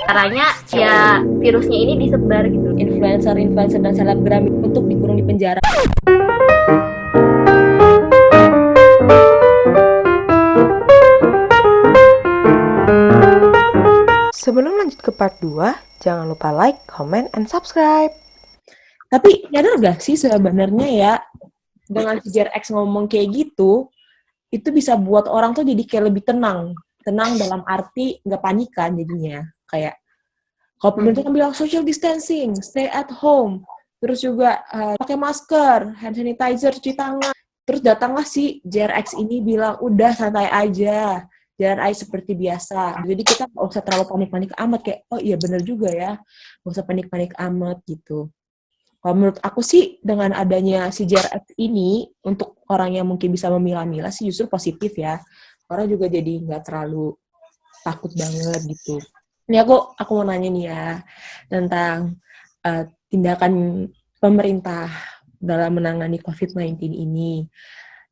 Caranya ya virusnya ini disebar gitu. Influencer dan selebgram untuk dikurung di penjara. Sebelum lanjut ke part 2, jangan lupa like, comment, and subscribe. Tapi nyadar gak sih sebenarnya ya, dengan si JRX ngomong kayak gitu, itu bisa buat orang tuh jadi kayak lebih tenang. Tenang dalam arti nggak panikan jadinya. Kayak, kalau pemerintah kan bilang social distancing, stay at home, terus juga pakai masker, hand sanitizer, cuci tangan. Terus datanglah si JRX ini bilang, udah santai aja, jalan aja seperti biasa. Jadi kita nggak usah terlalu panik-panik amat, kayak, oh iya bener juga ya, nggak usah panik-panik amat gitu. Kalau menurut aku sih, dengan adanya si JRX ini, untuk orang yang mungkin bisa memilah-milah sih justru positif ya. Orang juga jadi nggak terlalu takut banget gitu. Ini aku mau nanya nih ya, tentang tindakan pemerintah dalam menangani COVID-19 ini.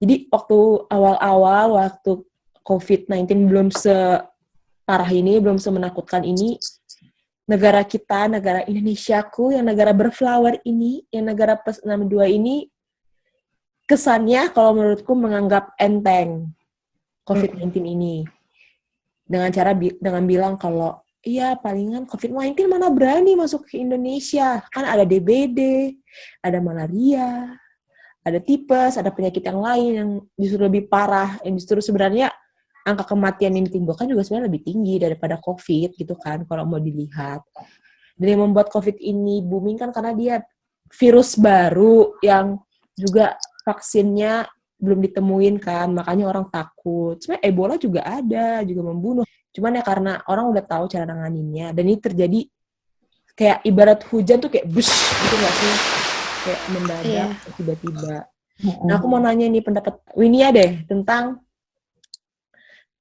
Jadi waktu awal-awal, waktu COVID-19 belum separah ini, belum semenakutkan ini, negara kita, negara Indonesiaku, yang negara berflower ini, yang negara plus 62 ini, kesannya kalau menurutku menganggap enteng COVID-19 ini. Dengan bilang kalau, iya palingan COVID-19 mana berani masuk ke Indonesia. Kan ada DBD, ada malaria, ada tipes, ada penyakit yang lain yang justru lebih parah, yang justru sebenarnya angka kematian yang ditimbulkan juga sebenarnya lebih tinggi daripada COVID gitu kan, kalau mau dilihat. Dan yang membuat COVID ini booming kan karena dia virus baru yang juga vaksinnya belum ditemuin kan, makanya orang takut. Sebenarnya Ebola juga ada, juga membunuh. Cuman ya karena orang udah tahu cara nanganinnya, dan ini terjadi kayak ibarat hujan tuh kayak bus gitu nggak sih? Kayak mendadak, tiba-tiba. Nah, aku mau nanya nih pendapat Winia deh tentang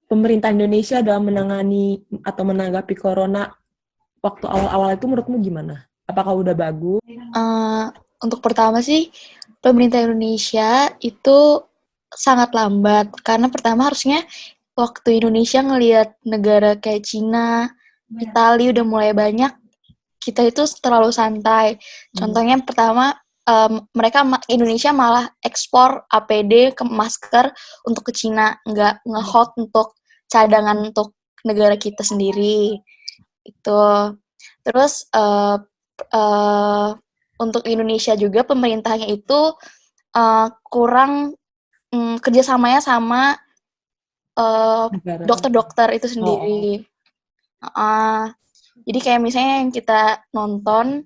pemerintah Indonesia dalam menangani atau menanggapi corona waktu awal-awal itu menurutmu gimana? Apakah udah bagus? Untuk pertama sih, pemerintah Indonesia itu sangat lambat. Karena pertama harusnya waktu Indonesia ngelihat negara kayak Cina, Italia udah mulai banyak, kita itu terlalu santai. Contohnya pertama, Indonesia malah ekspor APD ke masker untuk ke Cina, nggak nge-hold untuk cadangan untuk negara kita sendiri. Itu. Terus untuk Indonesia juga pemerintahnya itu kurang kerjasamanya sama dokter-dokter itu sendiri. Jadi kayak misalnya yang kita nonton,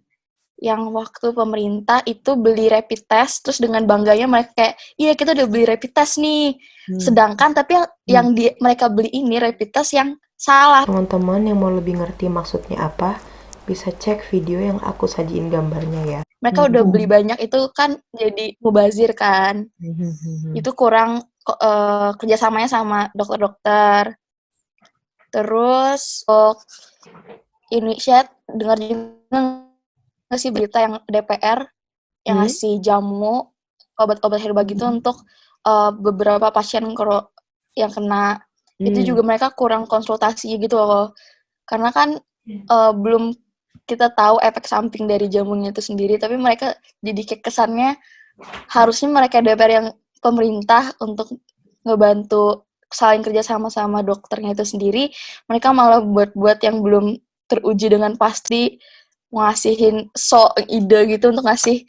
yang waktu pemerintah itu beli rapid test, terus dengan bangganya mereka kayak, iya kita udah beli rapid test nih. Sedangkan tapi yang mereka beli ini rapid test yang salah. Teman-teman yang mau lebih ngerti maksudnya apa, bisa cek video yang aku sajiin gambarnya ya. Mereka udah beli banyak, itu kan jadi mubazir kan. Itu kurang kerjasamanya sama dokter-dokter. Terus Indonesia dengar juga nggak sih berita yang DPR yang ngasih jamu obat-obat herbal gitu untuk beberapa pasien yang kena. Itu juga mereka kurang konsultasi gitu loh. Karena kan belum kita tahu efek samping dari jamunya itu sendiri, tapi mereka jadi kayak kesannya harusnya mereka DPR yang pemerintah untuk ngebantu saling kerja sama-sama dokternya itu sendiri, mereka malah buat yang belum teruji dengan pasti, ngasihin ide gitu untuk ngasih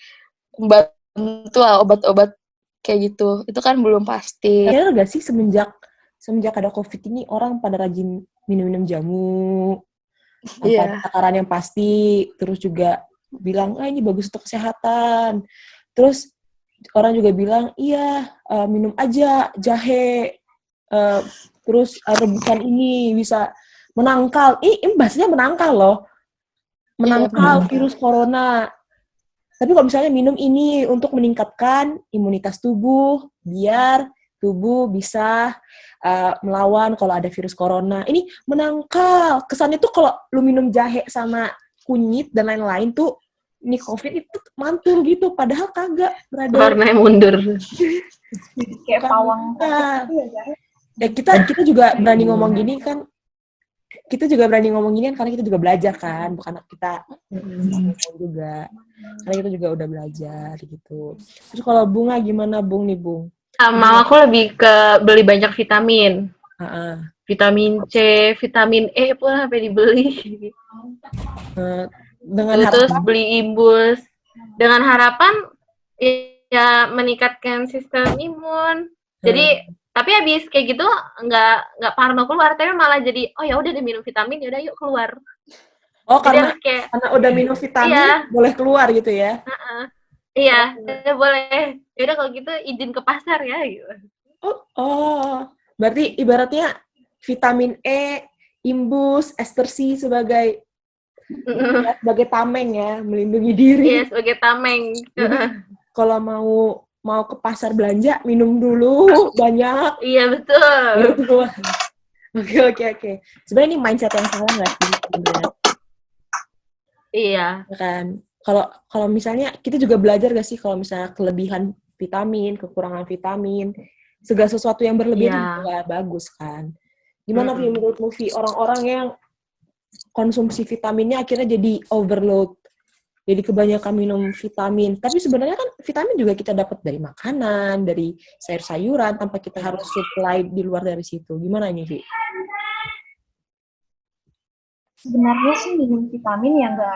bantu obat-obat kayak gitu. Itu kan belum pasti. Kayaknya nggak sih semenjak ada COVID ini orang pada rajin minum-minum jamu, tanpa takaran yang pasti, terus juga bilang, ini bagus untuk kesehatan. Terus orang juga bilang, iya minum aja jahe, terus rebusan ini bisa menangkal. Ini bahasanya menangkal loh. Menangkal virus corona. Tapi kalau misalnya minum ini untuk meningkatkan imunitas tubuh, biar tubuh bisa melawan kalau ada virus corona. Ini menangkal. Kesannya tuh kalau lu minum jahe sama kunyit dan lain-lain tuh, ini COVID itu mantul gitu. Padahal kagak, brother. Warnanya mundur. Kayak pawang. Ya, kita juga berani ngomong gini kan, kita juga berani ngomong ginian karena kita juga belajar kan, bukan kita ngomong juga. Karena kita juga udah belajar gitu. Terus kalau Bunga gimana Bung nih Bung? Sama aku lebih ke beli banyak vitamin. Heeh. Vitamin C, vitamin E pun sampai dibeli. Dengan Terus harapan beli imbus. Dengan harapan ya meningkatkan sistem imun. Jadi tapi habis kayak gitu nggak parno keluar, tapi malah jadi oh ya udah deh minum vitamin, ya udah yuk keluar. oh Jadi karena harus kayak udah minum vitamin Iya. boleh keluar gitu ya. iya, boleh. Ya udah kalau gitu izin ke pasar ya gitu. Berarti ibaratnya vitamin E, imbus, ester C sebagai tameng ya, melindungi diri. Iya, sebagai tameng. Jadi kalau mau ke pasar belanja, minum dulu banyak. Iya, betul. Baru keluar. Oke. Sebenarnya ini mindset yang salah nggak sih sebenarnya? Iya. Kan kalau misalnya kita juga belajar gak sih kalau misalnya kelebihan vitamin, kekurangan vitamin, segala sesuatu yang berlebihan itu juga bagus kan. Gimana Vi menurutmu Vi, orang-orang yang konsumsi vitaminnya akhirnya jadi overload, jadi kebanyakan minum vitamin, tapi sebenarnya kan vitamin juga kita dapat dari makanan, dari sayur-sayuran tanpa kita harus supply di luar dari situ. Gimana ini Vi? Sebenarnya sih minum vitamin yang nggak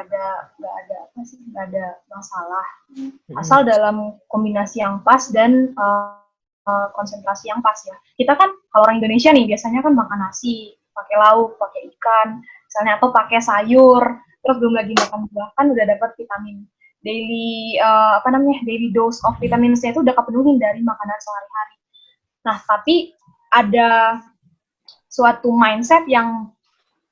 ada masalah, asal dalam kombinasi yang pas dan konsentrasi yang pas ya. Kita kan kalau orang Indonesia nih biasanya kan makan nasi, pakai lauk, pakai ikan, misalnya atau pakai sayur, terus belum lagi makan buah kan udah dapat vitamin. Daily daily dose of vitamin C itu udah kepenuhin dari makanan sehari-hari. Nah, tapi ada suatu mindset yang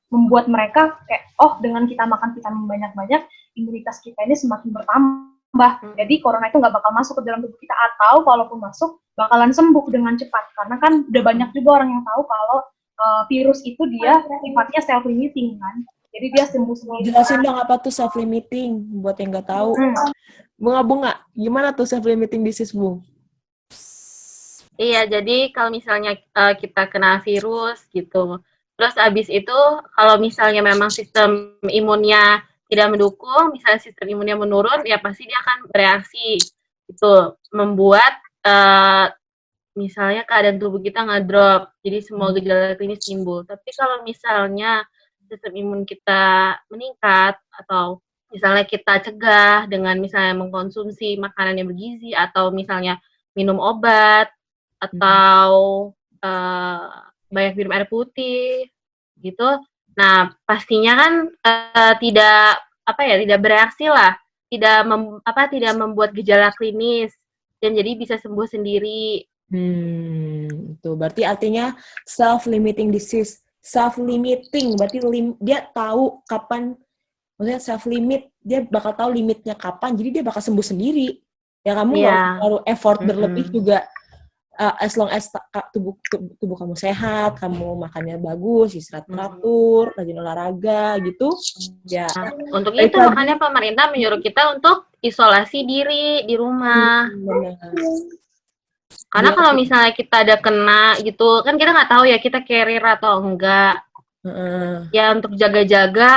membuat mereka kayak, dengan kita makan vitamin banyak-banyak, imunitas kita ini semakin bertambah. Jadi corona itu nggak bakal masuk ke dalam tubuh kita, atau kalaupun masuk, bakalan sembuh dengan cepat. Karena kan udah banyak juga orang yang tahu kalau virus itu dia sifatnya self-limiting kan. Jadi dia sembuh sendiri. Jelasin dong apa tuh self-limiting, buat yang nggak tahu. Bunga, gimana tuh self-limiting disease, Bung? Iya, jadi kalau misalnya kita kena virus gitu, terus abis itu kalau misalnya memang sistem imunnya tidak mendukung, misalnya sistem imunnya menurun, ya pasti dia akan bereaksi. Itu membuat misalnya keadaan tubuh kita ngedrop, jadi semua gejala klinis timbul. Tapi kalau misalnya sistem imun kita meningkat, atau misalnya kita cegah dengan misalnya mengkonsumsi makanan yang bergizi, atau misalnya minum obat, atau banyak minum air putih gitu. Nah, pastinya kan tidak bereaksi lah, tidak membuat gejala klinis dan jadi bisa sembuh sendiri. Itu berarti artinya self-limiting disease. Self-limiting berarti dia tahu kapan, maksudnya self-limit, dia bakal tahu limitnya kapan, jadi dia bakal sembuh sendiri. Ya kamu nggak perlu effort berlebih juga. As long as tubuh kamu sehat, kamu makannya bagus, istirahat teratur, rajin olahraga gitu. Ya. Untuk itu makanya pemerintah menyuruh kita untuk isolasi diri di rumah. Benar. Karena kalau misalnya kita ada kena gitu, kan kita nggak tahu ya kita carrier atau enggak. Ya untuk jaga-jaga,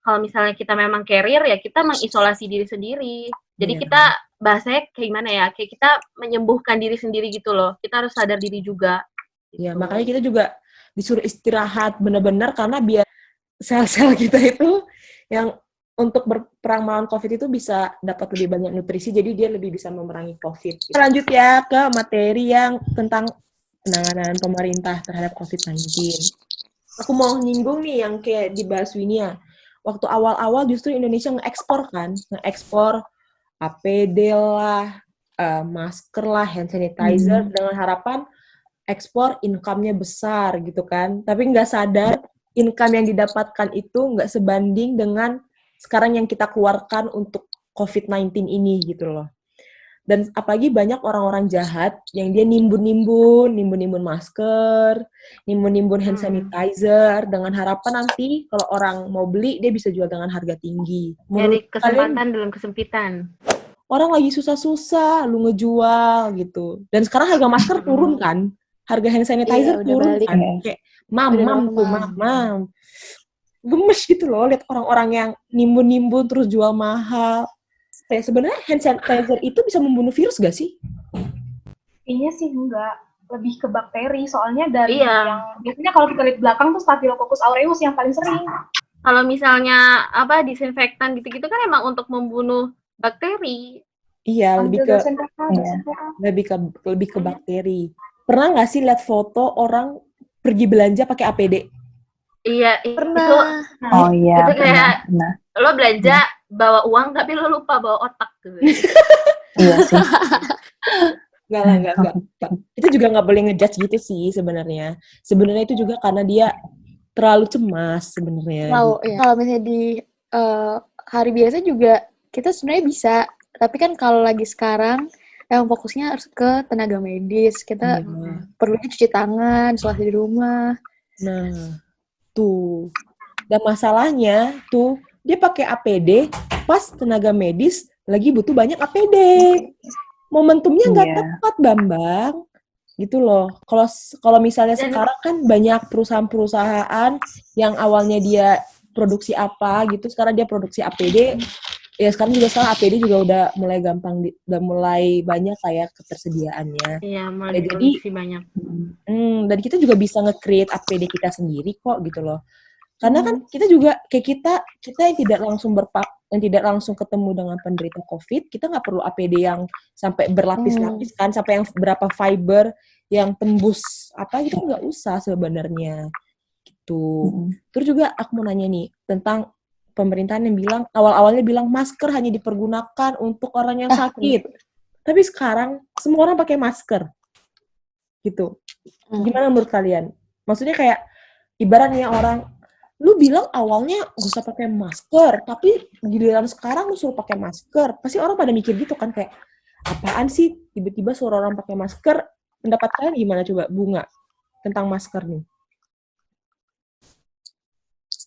kalau misalnya kita memang carrier ya kita mengisolasi diri sendiri. Jadi kita bahasanya kayak gimana ya, kayak kita menyembuhkan diri sendiri gitu loh. Kita harus sadar diri juga. Gitu. Ya, makanya kita juga disuruh istirahat benar-benar karena biar sel-sel kita itu yang untuk berperang melawan COVID itu bisa dapat lebih banyak nutrisi, jadi dia lebih bisa memerangi COVID. Gitu. Lanjut ya ke materi yang tentang penanganan pemerintah terhadap COVID-19. Aku mau nyinggung nih yang kayak dibahas Winia. Waktu awal-awal justru Indonesia nge-ekspor APD lah, masker lah, hand sanitizer, dengan harapan ekspor income-nya besar gitu kan. Tapi nggak sadar income yang didapatkan itu nggak sebanding dengan sekarang yang kita keluarkan untuk COVID-19 ini gitu loh. Dan apalagi banyak orang-orang jahat yang dia nimbun masker, nimbun hand sanitizer dengan harapan nanti kalau orang mau beli dia bisa jual dengan harga tinggi. Jadi kesempatan dalam kesempitan. Orang lagi susah-susah lu ngejual gitu. Dan sekarang harga masker turun kan? harga hand sanitizer Iya, udah turun balik. kan. Kayak mam tuh, mam. Gemes gitu loh lihat orang-orang yang nimbun-nimbun terus jual mahal. Kayak sebenarnya hand sanitizer itu bisa membunuh virus gak sih? Kayaknya sih enggak, lebih ke bakteri. Soalnya dari Iya. yang biasanya kalau kita lihat belakang tuh Staphylococcus aureus yang paling sering. Kalau misalnya disinfektan gitu-gitu kan emang untuk membunuh bakteri. Iya, lebih ke bakteri. Pernah nggak sih lihat foto orang pergi belanja pakai APD? Iya, Pernah. itu kayak lo belanja bawa uang tapi lo lupa bawa otak gitu. Iya sih. Enggak. Itu juga nggak boleh ngejudge gitu sih sebenarnya. Sebenarnya itu juga karena dia terlalu cemas sebenarnya. Ya. Kalau misalnya di hari biasa juga kita sebenarnya bisa, tapi kan kalau lagi sekarang yang fokusnya harus ke tenaga medis. Kita perlu cuci tangan, isolasi di rumah. Nah, tuh. Dan masalahnya tuh dia pakai APD pas tenaga medis lagi butuh banyak APD. Momentumnya nggak tepat, Bambang. Gitu loh. Kalau misalnya sekarang kan banyak perusahaan-perusahaan yang awalnya dia produksi apa gitu, sekarang dia produksi APD. Ya sekarang APD juga udah mulai gampang, udah mulai banyak kayak ketersediaannya. Iya, mulai jadi banyak. Dan kita juga bisa nge-create APD kita sendiri kok gitu loh. Karena kan kita juga kayak kita yang tidak langsung ketemu dengan penderita COVID, kita nggak perlu APD yang sampai berlapis-lapis kan, sampai yang berapa fiber yang tembus apa gitu nggak usah sebenarnya gitu. Terus juga aku mau nanya nih tentang pemerintahan yang bilang awalnya bilang masker hanya dipergunakan untuk orang yang sakit, tapi sekarang semua orang pakai masker gitu. Gimana menurut kalian? Maksudnya kayak ibaratnya orang lu bilang awalnya gak usah pakai masker, tapi giliran sekarang lu suruh pakai masker, pasti orang pada mikir gitu kan kayak apaan sih tiba-tiba suruh orang pakai masker. Pendapat kalian gimana coba Bunga tentang masker nih?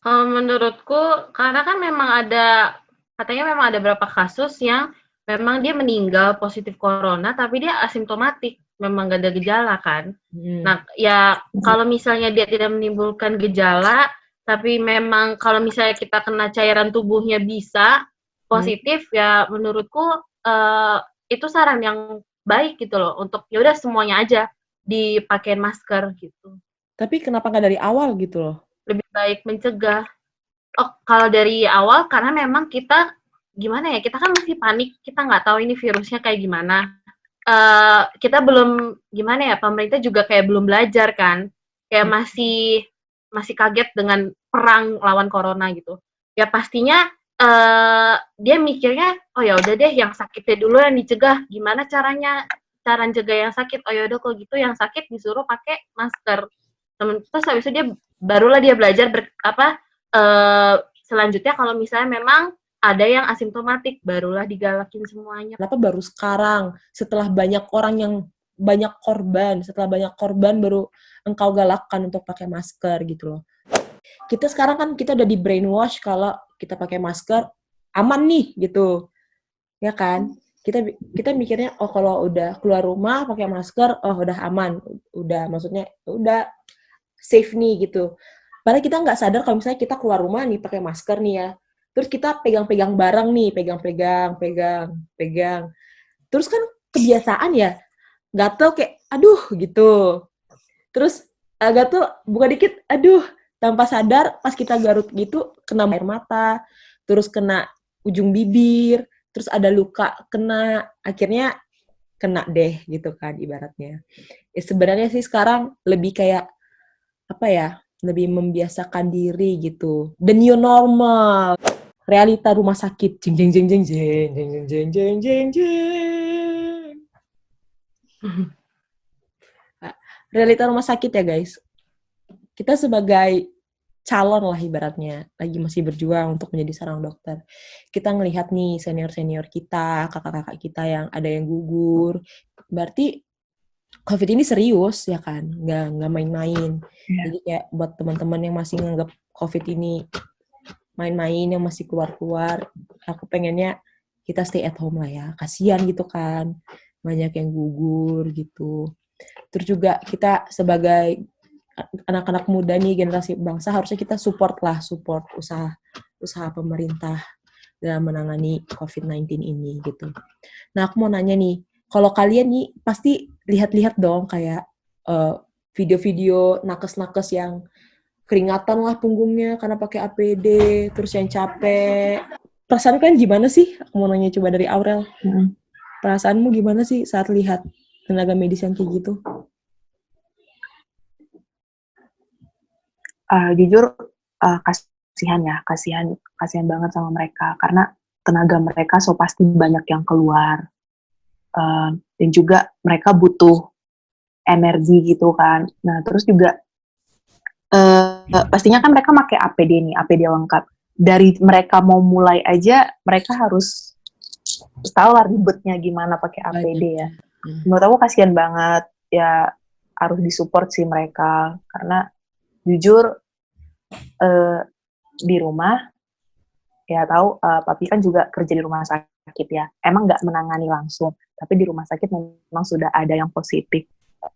Menurutku karena kan katanya memang ada beberapa kasus yang memang dia meninggal positif corona tapi dia asimptomatik, memang gak ada gejala kan. Nah ya kalau misalnya dia tidak menimbulkan gejala tapi memang kalau misalnya kita kena cairan tubuhnya bisa positif, ya menurutku itu saran yang baik gitu loh, untuk ya udah semuanya aja dipakein masker gitu. Tapi kenapa nggak dari awal gitu loh? Lebih baik mencegah. Kalau dari awal karena memang kita gimana ya, kita kan masih panik, kita nggak tahu ini virusnya kayak gimana. Kita belum gimana ya, pemerintah juga kayak belum belajar kan, kayak masih kaget dengan perang lawan corona gitu. Ya pastinya dia mikirnya oh ya udah deh yang sakitnya dulu yang dicegah. Gimana cara cegah yang sakit? Oh ya udah kalau gitu yang sakit disuruh pakai masker. Terus habis itu barulah dia belajar selanjutnya kalau misalnya memang ada yang asimptomatik, barulah digalakin semuanya. Kenapa baru sekarang setelah banyak korban baru engkau galakkan untuk pakai masker gitu loh. Kita sekarang kan kita udah di brainwash kalau kita pakai masker aman nih gitu. Ya kan? Kita mikirnya kalau udah keluar rumah pakai masker udah aman, maksudnya udah safe nih gitu. Padahal kita nggak sadar kalau misalnya kita keluar rumah nih pakai masker nih ya, terus kita pegang-pegang barang nih, pegang. Terus kan kebiasaan ya, gatel kayak aduh gitu. Terus gatel buka dikit, aduh, tanpa sadar pas kita garuk gitu kena air mata, terus kena ujung bibir, terus ada luka akhirnya kena deh gitu kan ibaratnya. Ya sebenarnya sih sekarang lebih kayak apa ya? Lebih membiasakan diri gitu. The new normal. Realita rumah sakit. Jeng. Realita rumah sakit ya guys. Kita sebagai calon lah ibaratnya, lagi masih berjuang untuk menjadi seorang dokter. Kita ngelihat nih senior-senior kita, kakak-kakak kita yang ada yang gugur. Berarti COVID ini serius ya kan, nggak main-main. Jadi kayak buat teman-teman yang masih nganggap COVID ini main-main, yang masih keluar-keluar, aku pengennya kita stay at home lah ya. Kasian gitu kan, banyak yang gugur gitu. Terus juga kita sebagai anak-anak muda nih, generasi bangsa, harusnya kita support usaha pemerintah dalam menangani COVID-19 ini gitu. Nah, aku mau nanya nih, kalau kalian nih pasti lihat-lihat dong kayak video-video nakes-nakes yang keringatan lah punggungnya karena pakai APD, terus yang capek. Perasaan kalian gimana sih? Aku mau nanya coba dari Aurel. Perasaanmu gimana sih saat lihat tenaga medis yang kayak gitu? Jujur kasihan banget sama mereka karena tenaga mereka so pasti banyak yang keluar, dan juga mereka butuh energi gitu kan. Nah terus juga pastinya kan mereka pakai APD nih, APD lengkap. Dari mereka mau mulai aja mereka harus tahu lah ribetnya gimana pakai APD ya. Menurut aku kasihan banget ya, harus disupport sih mereka karena jujur di rumah ya tahu, papi kan juga kerja di rumah sakit ya, emang nggak menangani langsung tapi di rumah sakit memang sudah ada yang positif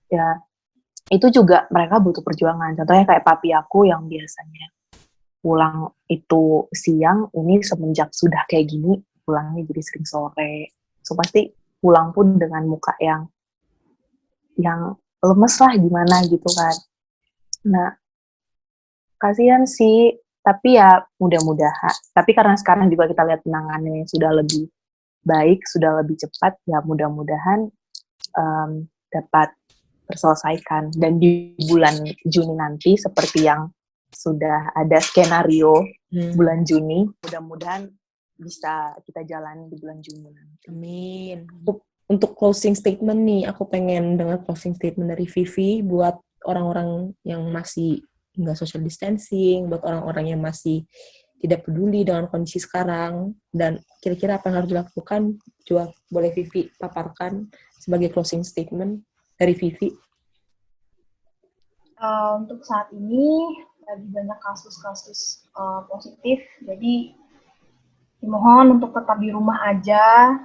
ya, itu juga mereka butuh perjuangan. Contohnya kayak papi aku yang biasanya pulang itu siang, ini semenjak sudah kayak gini pulangnya jadi sering sore, so pasti pulang pun dengan muka yang lemes lah gimana gitu kan. Nah kasihan sih, tapi ya mudah-mudahan. Tapi karena sekarang juga kita lihat penanganannya sudah lebih baik, sudah lebih cepat, ya mudah-mudahan dapat terselesaikan. Dan di bulan Juni nanti, seperti yang sudah ada skenario bulan Juni, mudah-mudahan bisa kita jalan di bulan Juni nanti. Amin. Untuk closing statement nih, aku pengen dengar closing statement dari Vivi buat orang-orang yang masih nggak social distancing, buat orang-orang yang masih tidak peduli dengan kondisi sekarang, dan kira-kira apa yang harus dilakukan. Coba boleh Vivi paparkan sebagai closing statement dari Vivi. Untuk saat ini lagi banyak kasus-kasus positif, jadi dimohon untuk tetap di rumah aja,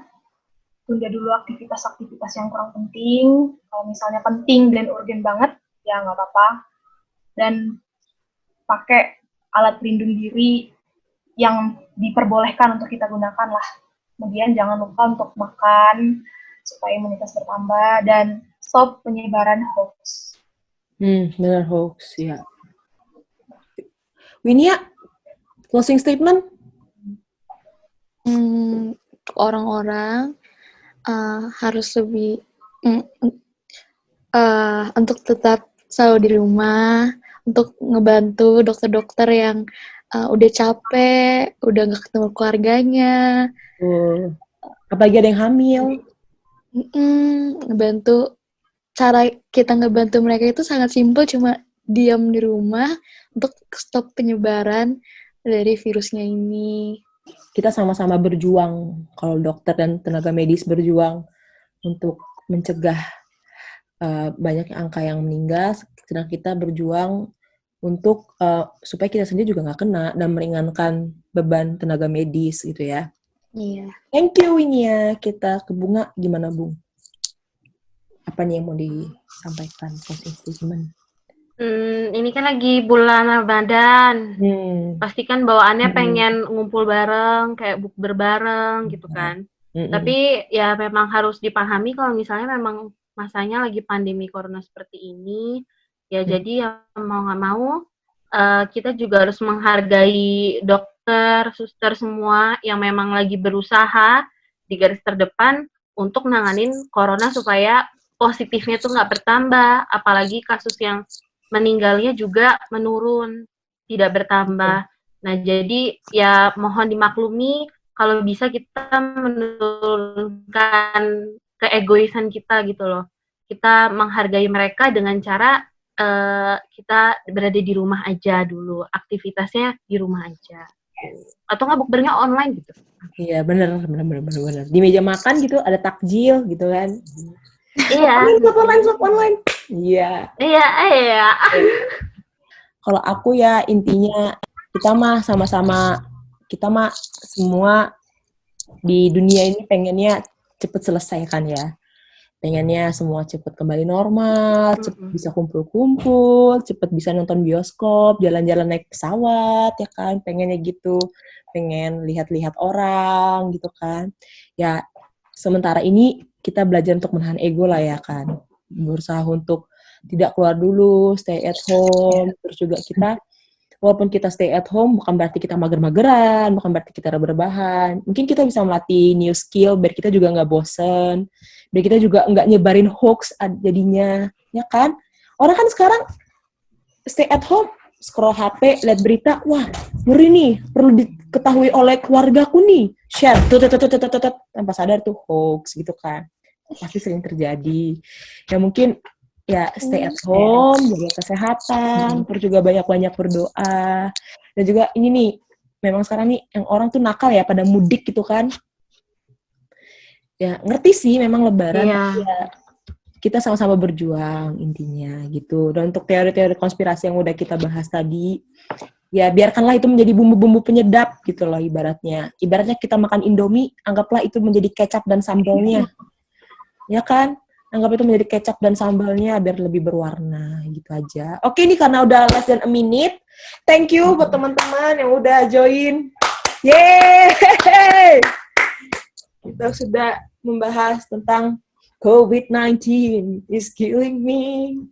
tunda dulu aktivitas-aktivitas yang kurang penting. Kalau misalnya penting dan urgent banget, ya nggak apa-apa. Dan pakai alat pelindung diri yang diperbolehkan untuk kita gunakan lah. Kemudian jangan lupa untuk makan supaya imunitas bertambah dan stop penyebaran hoax. Benar, hoax ya. Winia, closing statement? Orang-orang harus lebih untuk tetap selalu di rumah, untuk ngebantu dokter-dokter yang udah capek, udah nggak ketemu keluarganya. Apalagi ada yang hamil. Ngebantu, cara kita ngebantu mereka itu sangat simpel, cuma diam di rumah untuk stop penyebaran dari virusnya ini. Kita sama-sama berjuang, kalau dokter dan tenaga medis berjuang untuk mencegah banyak angka yang meninggal, sedang kita berjuang untuk supaya kita sendiri juga nggak kena dan meringankan beban tenaga medis gitu ya. Iya. Thank you Winia. Kita ke Bunga, gimana Bung? Apa nih yang mau disampaikan closing statement? Ini kan lagi bulan Ramadan. Pasti kan bawaannya pengen ngumpul bareng, kayak bukber bareng gitu kan. Tapi ya memang harus dipahami kalau misalnya memang masanya lagi pandemi corona seperti ini, ya jadi ya mau nggak mau kita juga harus menghargai dokter, suster semua yang memang lagi berusaha di garis terdepan untuk nanganin corona supaya positifnya tuh nggak bertambah, apalagi kasus yang meninggalnya juga menurun, tidak bertambah. Nah, jadi ya mohon dimaklumi kalau bisa kita menurunkan keegoisan kita gitu loh. Kita menghargai mereka dengan cara kita berada di rumah aja dulu, aktivitasnya di rumah aja. Atau nggak bukbernya online gitu. Iya, benar. Di meja makan gitu ada takjil gitu kan. Iya. Shop online. Iya. Kalau aku ya intinya kita mah sama-sama, kita mah semua di dunia ini pengennya cepet selesai kan ya. pengennya semua cepet kembali normal, cepet bisa kumpul-kumpul, cepet bisa nonton bioskop, jalan-jalan naik pesawat, ya kan, pengennya gitu, pengen lihat-lihat orang, gitu kan. Ya, sementara ini kita belajar untuk menahan ego lah ya kan, berusaha untuk tidak keluar dulu, stay at home, terus juga kita walaupun kita stay at home, bukan berarti kita mager-mageran, bukan berarti kita rebahan. Mungkin kita bisa melatih new skill, biar kita juga nggak bosen, biar kita juga nggak nyebarin hoax jadinya, ya kan? Orang kan sekarang stay at home, scroll HP, lihat berita, wah, ngeri nih, perlu diketahui oleh keluargaku nih, share, tanpa sadar tuh hoax gitu kan. Pasti sering terjadi. Ya mungkin ya stay at home, jaga kesehatan, terus juga banyak-banyak berdoa. Dan juga ini nih, memang sekarang nih yang orang tuh nakal ya pada mudik gitu kan. Ya ngerti sih memang lebaran, tapi ya kita sama-sama berjuang intinya gitu. Dan untuk teori-teori konspirasi yang udah kita bahas tadi, ya biarkanlah itu menjadi bumbu-bumbu penyedap gitu loh ibaratnya. Ibaratnya kita makan Indomie, anggaplah itu menjadi kecap dan sambalnya. Ya kan? Anggap itu menjadi kecap dan sambalnya biar lebih berwarna gitu aja. Oke, ini karena udah less than a minute. Thank you buat teman-teman yang udah join. Yeay! Kita sudah membahas tentang COVID-19 is killing me.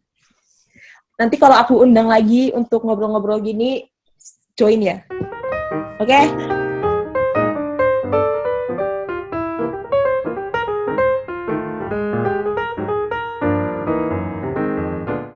Nanti kalau aku undang lagi untuk ngobrol-ngobrol gini, join ya. Oke?